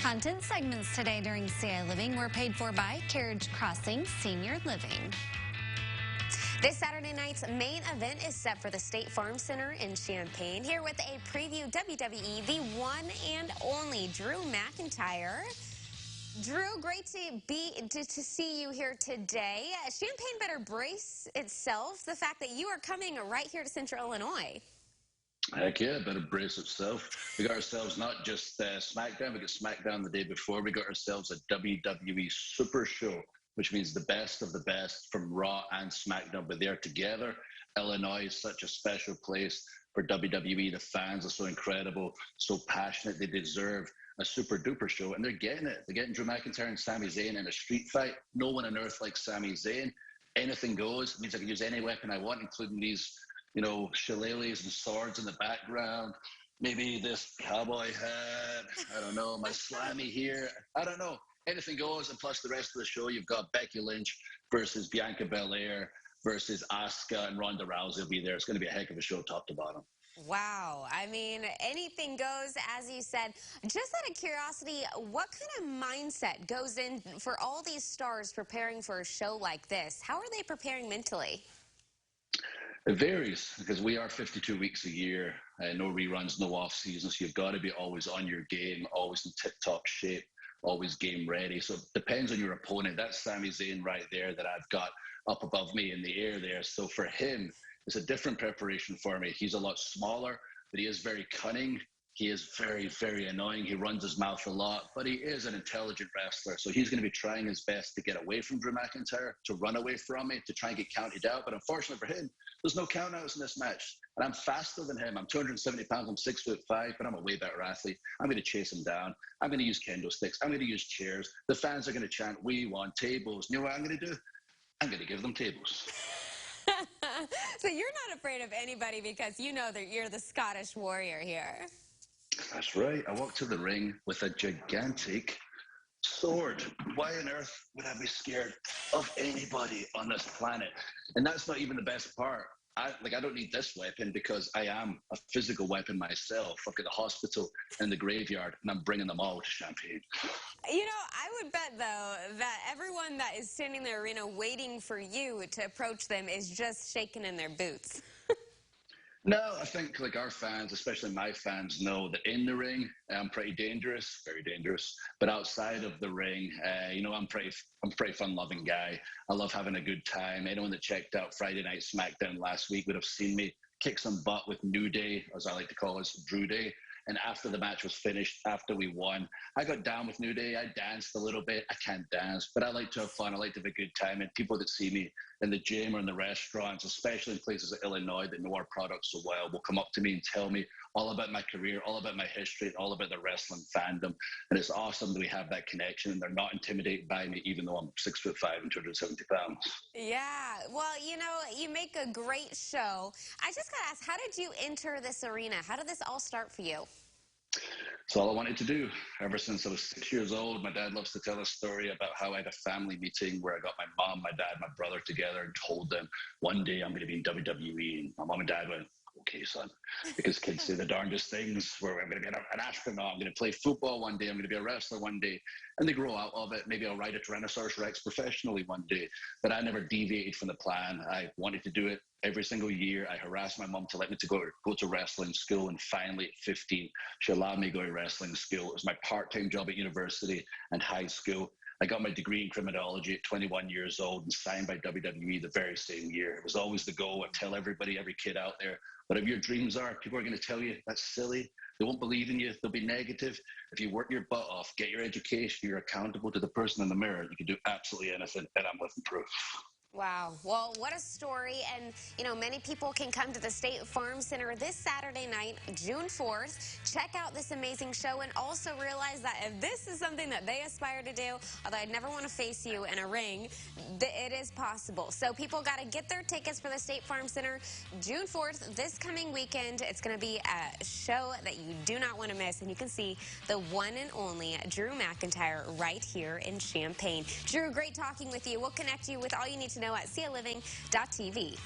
Content segments today during CI Living were paid for by Carriage Crossing Senior Living. This Saturday night's main event is set for the State Farm Center in Champaign. Here with a preview, WWE, the one and only Drew McIntyre. Drew, great to see you here today. Champaign better brace itself. The fact that you are coming right here to Central Illinois. Heck yeah, better brace itself. We got ourselves not just SmackDown, we got SmackDown the day before. We got ourselves a WWE Super Show, which means the best of the best from Raw and SmackDown, but they're together. Illinois is such a special place for WWE. The fans are so incredible, so passionate. They deserve a super duper show, and they're getting it. They're getting Drew McIntyre and Sami Zayn in a street fight. No one on earth likes Sami Zayn. Anything goes. It means I can use any weapon I want, including these, shillelaghs and swords in the background. Maybe this cowboy hat. I don't know. My slammy here. I don't know. Anything goes, and plus the rest of the show, you've got Becky Lynch versus Bianca Belair versus Asuka, and Ronda Rousey will be there. It's going to be a heck of a show top to bottom. Wow. I mean, anything goes, as you said. Just out of curiosity, what kind of mindset goes in for all these stars preparing for a show like this? How are they preparing mentally? It varies because we are 52 weeks a year, no reruns, no off season. So you've got to be always on your game, always in tip-top shape, always game ready. So it depends on your opponent. That's Sami Zayn right there that I've got up above me in the air there. So for him, it's a different preparation for me. He's a lot smaller, but he is very cunning. He is very, very annoying. He runs his mouth a lot, but he is an intelligent wrestler. So he's going to be trying his best to get away from Drew McIntyre, to run away from me, to try and get counted out. But unfortunately for him, there's no countouts in this match. And I'm faster than him. I'm 270 pounds. I'm 6'5", but I'm a way better athlete. I'm going to chase him down. I'm going to use kendo sticks. I'm going to use chairs. The fans are going to chant, "We want tables." You know what I'm going to do? I'm going to give them tables. So you're not afraid of anybody because you know that you're the Scottish warrior here. That's right. I walked to the ring with a gigantic sword. Why on earth would I be scared of anybody on this planet? And that's not even the best part. I don't need this weapon because I am a physical weapon myself. I've got the hospital and the graveyard, and I'm bringing them all to Champaign. You know, I would bet, though, that everyone that is standing in the arena waiting for you to approach them is just shaking in their boots. No, I think our fans, especially my fans, know that in the ring, I'm pretty dangerous, very dangerous. But outside of the ring, I'm a pretty fun-loving guy. I love having a good time. Anyone that checked out Friday Night SmackDown last week would have seen me kick some butt with New Day, as I like to call it, Drew Day. And after the match was finished, after we won, I got down with New Day. I danced a little bit. I can't dance, but I like to have fun. I like to have a good time. And people that see me in the gym or in the restaurants, especially in places like Illinois that know our products so well, will come up to me and tell me all about my career, all about my history, and all about the wrestling fandom. And it's awesome that we have that connection, and they're not intimidated by me, even though I'm 6'5" and 270 pounds. Yeah, well, you make a great show. I just got to ask, how did you enter this arena? How did this all start for you? It's all I wanted to do. Ever since I was 6 years old, my dad loves to tell a story about how I had a family meeting where I got my mom, my dad, my brother together and told them, one day I'm going to be in WWE. And my mom and dad went, "Okay, son," because kids say the darndest things, where I'm going to be an astronaut, I'm going to play football one day, I'm going to be a wrestler one day. And they grow out of it. Maybe I'll ride a Tyrannosaurus Rex professionally one day. But I never deviated from the plan. I wanted to do it every single year. I harassed my mom to let me go to wrestling school. And finally, at 15, she allowed me to go to wrestling school. It was my part-time job at university and high school. I got my degree in criminology at 21 years old and signed by WWE the very same year. It was always the goal. I tell everybody, every kid out there, whatever your dreams are, people are going to tell you that's silly. They won't believe in you. They'll be negative. If you work your butt off, get your education, you're accountable to the person in the mirror, you can do absolutely anything, and I'm living proof. Wow. Well, what a story. And, many people can come to the State Farm Center this Saturday night, June 4th. Check out this amazing show and also realize that if this is something that they aspire to do, although I'd never want to face you in a ring, it is possible. So people got to get their tickets for the State Farm Center June 4th, this coming weekend. It's going to be a show that you do not want to miss. And you can see the one and only Drew McIntyre right here in Champaign. Drew, great talking with you. We'll connect you with all you need to know at cialiving.tv.